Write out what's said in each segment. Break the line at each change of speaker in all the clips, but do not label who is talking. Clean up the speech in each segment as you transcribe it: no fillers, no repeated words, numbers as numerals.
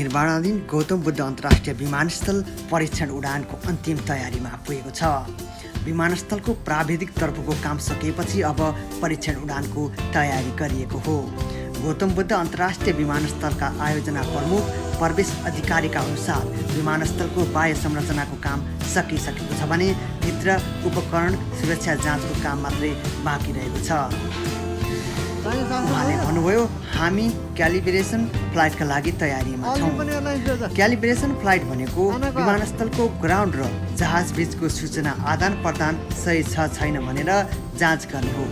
निर्माणाधीन गौतम बुद्ध अन्तर्राष्ट्रिय विमानस्थल परीक्षण उडानको अन्तिम तयारीमा पुगेको छ। विमानस्थलको प्राविधिक तर्फको काम सकिएपछि अब परीक्षण उडानको तयारी गरिएको हो। गौतम बुद्ध अन्तर्राष्ट्रिय विमानस्थलका आयोजना प्रमुख प्रवेश अधिकारीका अनुसार विमानस्थलको बाह्य संरचनाको काम सकिसकेको छ भने भित्र उपकरण सुरक्षा जाँचको काम मात्रै बाँकी रहेको छ। उहाँले भन्नुभयो, हामी क्यालिब्रेसन फ्लाइटका लागि तयारीमा छौँ। क्यालिब्रेसन फ्लाइट भनेको विमानस्थलको ग्राउन्ड र जहाज बीचको सूचना आदान प्रदान सही छ छैन भनेर जाँच गर्ने हो।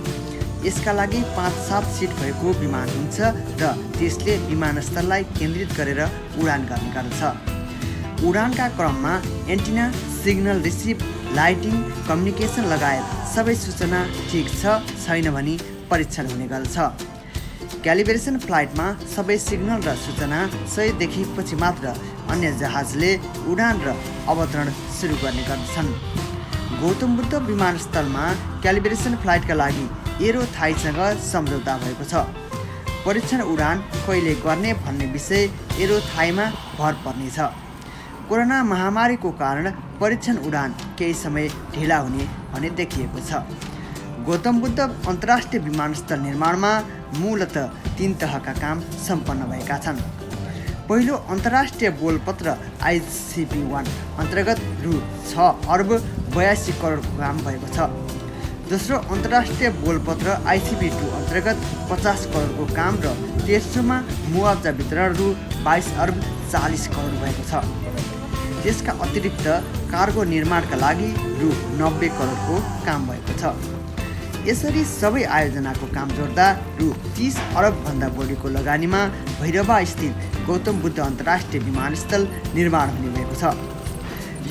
यसका लागि 5-7 सिट भएको विमान हुन्छ र त्यसले विमानस्थललाई केन्द्रित गरेर उडान गर्ने गर्दछ। उडानका क्रममा antenna, signal receive, lighting, communication लगायत सबै सूचना ठिक छ छैन भनी परीक्षण हुने गर्दछ। क्यालिब्रेसन फ्लाइटमा सबै सिग्नल र सूचना सही देखिएपछि मात्र अन्य जहाजले उडान र अवतरण सुरु गर्ने गर्दछन्। गौतम बुद्ध विमानस्थलमा क्यालिब्रेसन फ्लाइटका लागि एरो थाईसँग सम्झौता भएको छ। परीक्षण उडान कहिले गर्ने भन्ने विषय एरो थाईमा भर पर्नेछ। कोरोना महामारीको कारण परीक्षण उडान केही समय ढिला हुने भने देखिएको छ। गौतम बुद्ध अन्तर्राष्ट्रिय विमानस्थल निर्माणमा मूलतः 3 तहका काम सम्पन्न भएका छन्। पहिलो अन्तर्राष्ट्रिय बोलपत्र ICP-1 अन्तर्गत रु 6 अर्ब 82 करोडको काम भएको छ। दोस्रो अन्तर्राष्ट्रिय बोलपत्र ICP-2 अन्तर्गत 50 करोडको काम र तेस्रोमा मुआवजा वितरण रु 22 अर्ब 40 करोड भएको छ। त्यसका अतिरिक्त कार्गो निर्माणका लागि रु 90 करोडको काम भएको छ। यसरी सबै आयोजनाको काम जोड्दा रु 30 अरबभन्दा बढीको लगानीमा भैरवा स्थित गौतम बुद्ध अन्तर्राष्ट्रिय विमानस्थल निर्माण हुने भएको छ।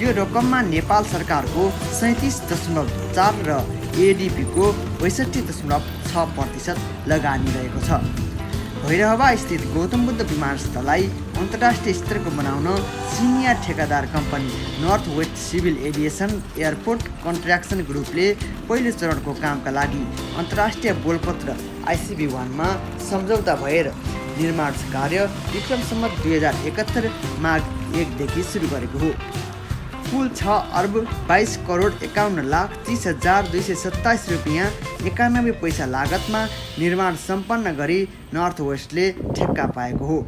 यो रकममा नेपाल सरकारको 37.4 र ADB को 62.6% लगानी रहेको छ। भैरवा स्थित गौतम बुद्ध विमानस्थललाई अन्तर्राष्ट्रिय स्तरको बनाउन सिनियर ठेकेदार company north west civil aviation airport construction ग्रुपले पहिलो चरणको कामका लागि अन्तर्राष्ट्रिय बोलपत्र ICP-1 मा सम्झौता भएर निर्माण कार्य विक्रम सम्वत 2071 माघ 1 देखि सुरु गरेको हो। कुल 6 अर्ब 22 करोड 51 लाख 30,227 रुपियाँ 91 पैसा लागतमा निर्माण सम्पन्न गरी नर्थ वेस्टले ठेक्का पाएको हो।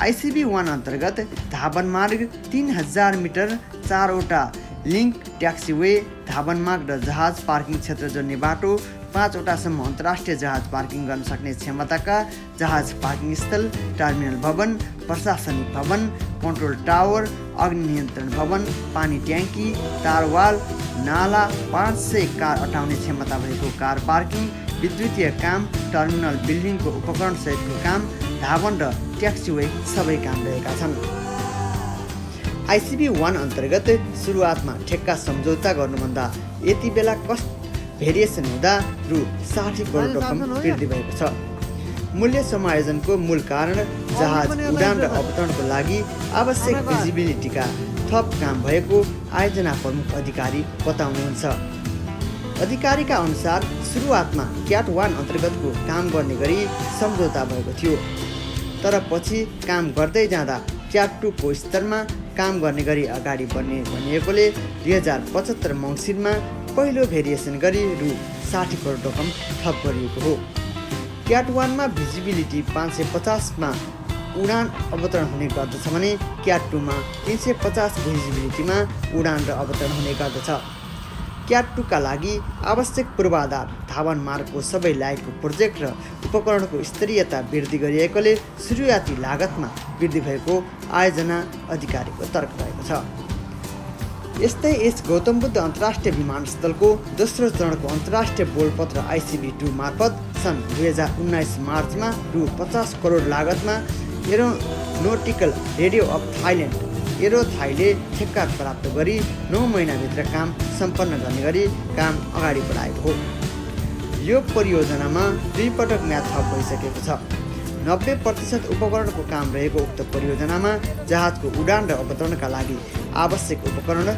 ICP-1 अन्तर्गत धावन मार्ग 3000 मिटर, 4 वटा लिङ्क ट्याक्सीवे, धावन मार्ग र जहाज पार्किङ क्षेत्र जोड्ने बाटो, 5 वटासम्म अन्तर्राष्ट्रिय जहाज पार्किङ गर्न सक्ने क्षमताका जहाज पार्किङ स्थल, टर्मिनल भवन, प्रशासनिक भवन, कन्ट्रोल टावर, अग्नि नियन्त्रण भवन, पानी ट्याङ्की, तारवाल, नाला, 500 कार अटाउने क्षमता भएको कार पार्किङ, विद्युतीय काम, टर्मिनल बिल्डिङको उपकरण सहितको काम, धावन र ट्याक्सीवे सबै काम रहेका छन्। ICP-1 अन्तर्गत सुरुवातमा ठेक्का सम्झौता गर्नुभन्दा यति बेला कस्ट भेरिएसन हुँदा रु 60 करोड रकम वृद्धि भएको छ। मूल्य समायोजनको मूल कारण जहाज उडान र अवतरणको लागि आवश्यक भिजिबिलिटीका थप काम भएको आयोजना प्रमुख अधिकारी बताउनुहुन्छ। अधिकारीका अनुसार सुरुवातमा क्याट 1 अन्तर्गतको काम गर्ने गरी सम्झौता भएको थियो, तर पछि काम गर्दै जाँदा क्याट 2 को स्तरमा काम गर्ने गरी अगाडि बढ्ने भनिएकोले 2075 मङ्सिरमा पहिलो भेरिएसन गरी रु 60 करोड रकम थप गरिएको हो। क्याट 1 मा भिजिबिलिटी 550 मा उडान अवतरण हुने गर्दछ भने क्याट 2 मा 350 भिजिबिलिटीमा उडान र अवतरण हुने गर्दछ। क्याट 2 का लागि आवश्यक पूर्वाधार, धावन मार्गको सबै लाइटको प्रोजेक्ट र उपकरणको स्तरीयता वृद्धि गरिएकोले सुरुवाती लागतमा वृद्धि भएको आयोजना अधिकारीको तर्क रहेको छ। यस्तै यस गौतम बुद्ध अन्तर्राष्ट्रिय विमानस्थलको दोस्रो चरणको अन्तर्राष्ट्रिय बोलपत्र ICP-2 मार्फत सन् 2019 मार्चमा रु 50 करोड लागतमा aeronautical radio of Thailand aero थाईले ठेक्का प्राप्त गरी 9 महिनाभित्र काम सम्पन्न गर्ने गरी काम अगाडि बढाएको हो। यो परियोजनामा 2 पटक म्याद थप भइसकेको छ। 90% उपकरणको काम रहेको उक्त परियोजनामा जहाजको उडान र अवतरणका लागि आवश्यक उपकरण,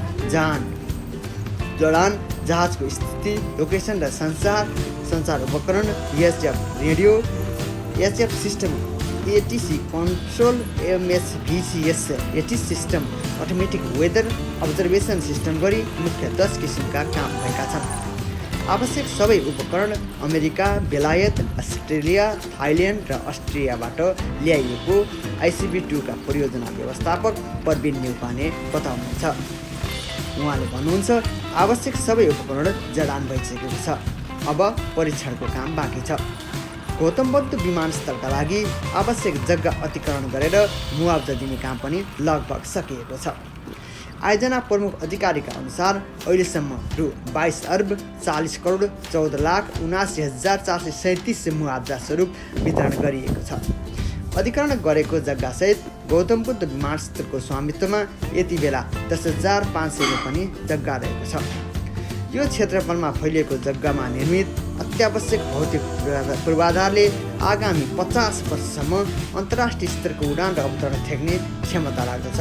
जडान, जहाजको स्थिति, लोकेसन र सञ्चार उपकरण, VHF radio, HF system ATC control MSVCS ATIS system automatic weather observation system गरी मुख्य 10 किसिमका काम भएका छन्। आवश्यक सबै उपकरण अमेरिका, बेलायत, अस्ट्रेलिया, थाइल्यान्ड र अस्ट्रियाबाट ल्याइएको ICB-2 का परियोजना व्यवस्थापक परबिन न्युपाने बताउनुहुन्छ। उहाँले भन्नुहुन्छ, आवश्यक सबै उपकरण जडान भइसकेको छ, अब परीक्षणको काम बाँकी छ। गौतम बुद्ध विमानस्थलका लागि आवश्यक जग्गा अतिक्रमण गरेर मुआवजा दिने काम पनि लगभग सकिएको छ। आयोजना प्रमुख अधिकारीका अनुसार अहिलेसम्म रु 22 अर्ब 40 करोड 14,79,437 मुआवजा स्वरूप वितरण गरिएको छ। अधिकरण गरेको जग्गासहित गौतम बुद्ध विमानस्थलको स्वामित्वमा यति बेला 10,500 रोपनी जग्गा रहेको छ। यो क्षेत्रफलमा फैलिएको जग्गामा निर्मित अत्यावश्यक भौतिक पूर्वाधारले आगामी 50 वर्षसम्म अन्तर्राष्ट्रिय स्तरको उडान र अवतरण थ्याक्ने क्षमता राख्दछ।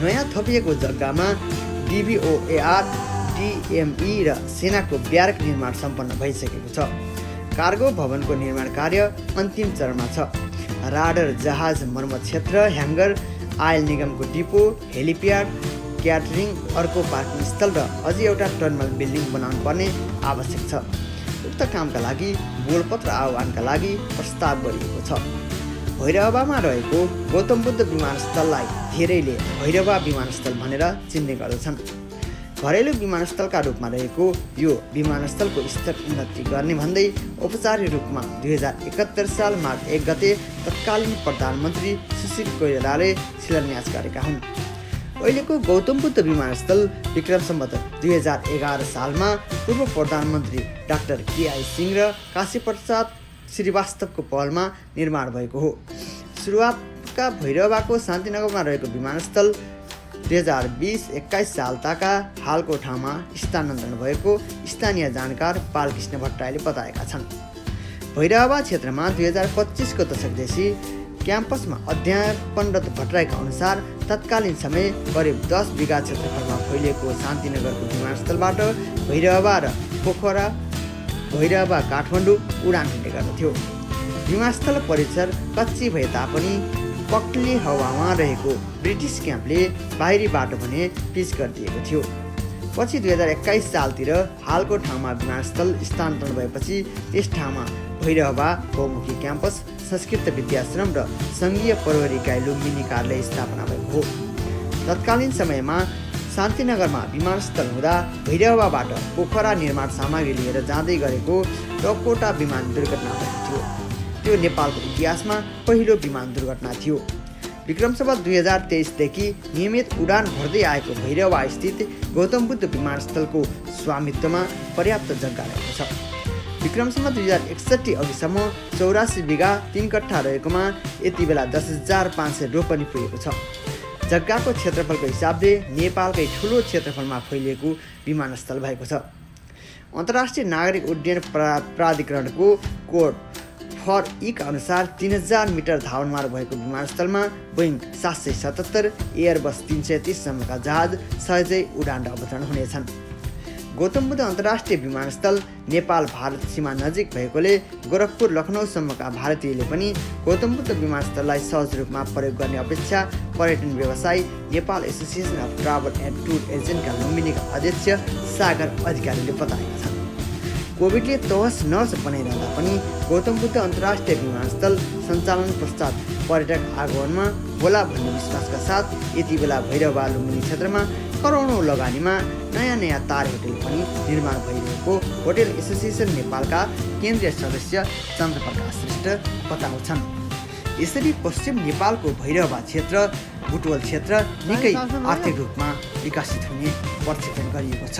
नयाँ थपिएको जग्गामा DBOAR, DME र सेनाको ब्यारक निर्माण सम्पन्न भइसकेको छ। कार्गो भवनको निर्माण कार्य अन्तिम चरणमा छ। राडर जहाज मर्मत क्षेत्र, ह्याङ्गर, आयल निगमको डिपो, हेलिप्याड, क्याटरिङ, अर्को पार्किङ स्थल र अझै एउटा टर्मिनल बिल्डिङ बनाउनु पर्ने आवश्यक छ। उक्त कामका लागि बोलपत्र आह्वानका लागि प्रस्ताव गरिएको छ। भैरहवामा रहेको गौतम बुद्ध विमानस्थललाई धेरैले भैरवा विमानस्थल भनेर चिन्ने गर्दछन्। घरेलु विमानस्थलका रूपमा रहेको यो विमानस्थलको स्तर उन्नति गर्ने भन्दै औपचारिक रूपमा 2071 साल मार्च 1 गते तत्कालीन प्रधानमन्त्री सुशील कोइरालाले शिलान्यास गरेका हुन्। अहिलेको गौतम बुद्ध विमानस्थल विक्रम सम्वत 2011 सालमा पूर्व प्रधानमन्त्री डाक्टर KI सिंह र काशीप्रसाद श्रीवास्तवको पहलमा निर्माण भएको हो। सुरुवातका भैरवाको शान्तिनगरमा रहेको विमानस्थल 2020-21 सालताका हालको ठाउँमा स्थानान्तरण भएको स्थानीय जानकार बालकृष्ण भट्टराईले बताएका छन्। भैरवा क्षेत्रमा 2025 को दशकदेखि क्याम्पसमा अध्यापनरत भट्टराईका अनुसार तत्कालीन समय करिब 10 बिघा क्षेत्रफलमा फैलिएको शान्तिनगरको विमानस्थलबाट भैरवा र पोखरा, भैरवा काठमाडौँ उडान हुने गर्दथ्यो। विमानस्थल परिसर कच्ची भए तापनि पक्ली हावामा रहेको ब्रिटिस क्याम्पले बाहिरी बाटो भने पिच गरिदिएको थियो। पछि 2021 सालतिर हालको ठाउँमा विमानस्थल स्थानान्तरण भएपछि त्यस ठाउँमा भैरवा बहुमुखी क्याम्पस, संस्कृत विद्याश्रम र सङ्घीय प्रहरी इकाइ लुम्बिनी कार्यालय स्थापना भएको हो। तत्कालीन समयमा शान्तिनगरमा विमानस्थल हुँदा भैरवाबाट पोखरा निर्माण सामग्री लिएर जाँदै गरेको टकोटा विमान दुर्घटना भएको थियो। त्यो नेपालको इतिहासमा पहिलो विमान दुर्घटना थियो। विक्रम सम्वत 2023 देखि नियमित उडान भर्दै आएको भैरवा स्थित गौतम बुद्ध विमानस्थलको स्वामित्वमा पर्याप्त जग्गा रहेको छ। विक्रम सम्वत 2061 अघिसम्म 84 बिघा 3 कट्ठा रहेकोमा यति बेला 10,500 रोपनी पुगेको छ। जग्गाको क्षेत्रफलको हिसाबले नेपालकै ठुलो क्षेत्रफलमा फैलिएको विमानस्थल भएको छ। अन्तर्राष्ट्रिय नागरिक उड्डयन प्राधिकरणको कोड फर इक अनुसार 3000 मिटर धावनमार्ग भएको विमानस्थलमा बोइङ 777, एयरबस 330 सम्मका जहाज सहजै उडान र अवतरण हुनेछन्। गौतम बुद्ध अन्तर्राष्ट्रिय विमानस्थल नेपाल भारत सीमा नजिक भएकोले गोरखपुर लखनऊसम्मका भारतीयले पनि गौतम बुद्ध विमानस्थललाई सहज रूपमा प्रयोग गर्ने अपेक्षा पर्यटन व्यवसायी Nepal association of travel and tour एजेन्टका लुम्बिनीका अध्यक्ष सागर अधिकारीले बताएका छन्। कोभिडले तहस नहस बनाइरहँदा पनि गौतम बुद्ध अन्तर्राष्ट्रिय विमानस्थल सञ्चालन पश्चात पर्यटक आगमनमा होला भन्ने विश्वासका साथ यति बेला भैरवा लुम्बिनी क्षेत्रमा करोडौँ लगानीमा नयाँ तार होटल पनि निर्माण भइरहेको होटल एसोसिएसन नेपालका केन्द्रीय सदस्य चन्द्रप्रकाश श्रेष्ठ बताउँछन्। यसरी पश्चिम नेपालको भैरवा क्षेत्र बुटवल क्षेत्र निकै आर्थिक रूपमा विकसित हुने प्रक्षेपण गरिएको छ।